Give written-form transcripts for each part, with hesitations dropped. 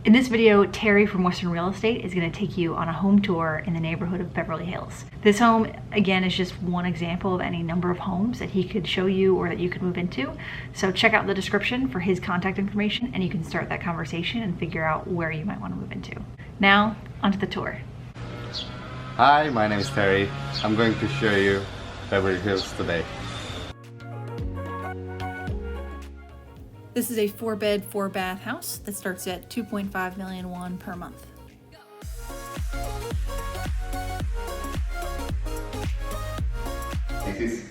In this video, Terry from Western Real Estate is going to take you on a home tour in the neighborhood of Beverly Hills. This home, again, is just one example of any number of homes that he could show you or that you could move into. So check out the description for his contact information and you can start that conversation and figure out where you might want to move into. Now, onto the tour. Hi, my name is Terry. I'm going to show you Beverly Hills today. This is a 4-bed, 4-bath house that starts at $2.5 million won per month. This is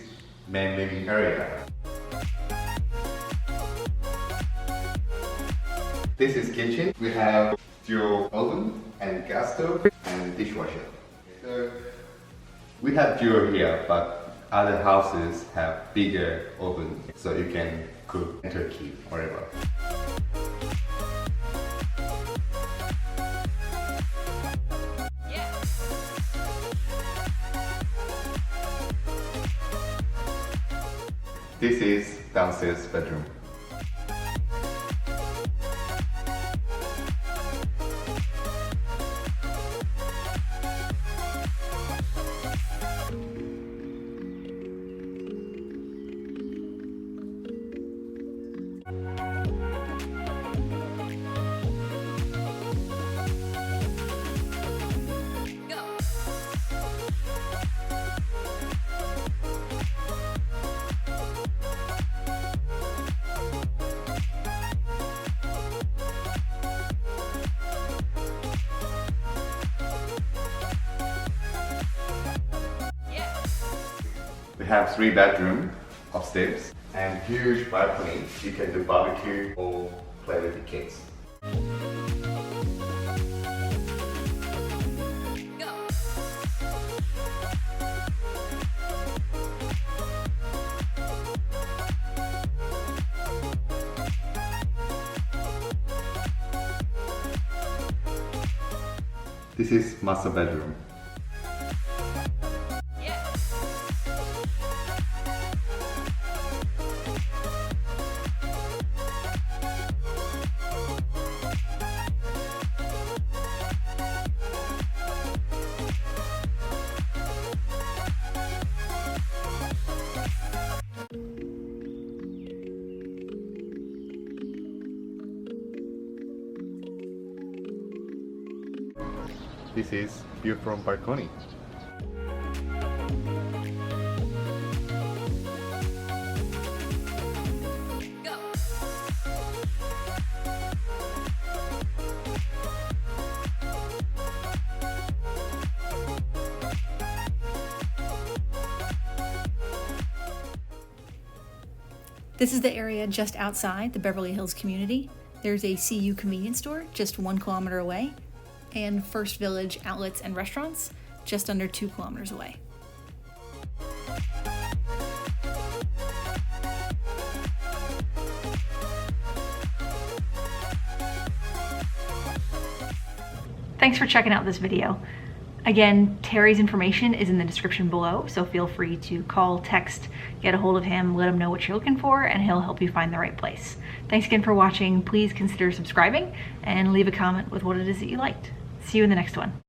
main living area. This is kitchen. We have dual oven and gas stove and dishwasher. So we have dual here, but other houses have bigger oven, so you can cook turkey, whatever. This is downstairs bedroom. We have 3 bedrooms upstairs and huge balcony. You can do barbecue or play with the kids. This is master bedroom. This is view from balcony. This is the area just outside the Beverly Hills community. There's a CU convenience store just 1 kilometer away, and First Village outlets and restaurants just under 2 kilometers away. Thanks for checking out this video. Again, Terry's information is in the description below, so feel free to call, text, get a hold of him, let him know what you're looking for, and he'll help you find the right place. Thanks again for watching. Please consider subscribing and leave a comment with what it is that you liked. See you in the next one.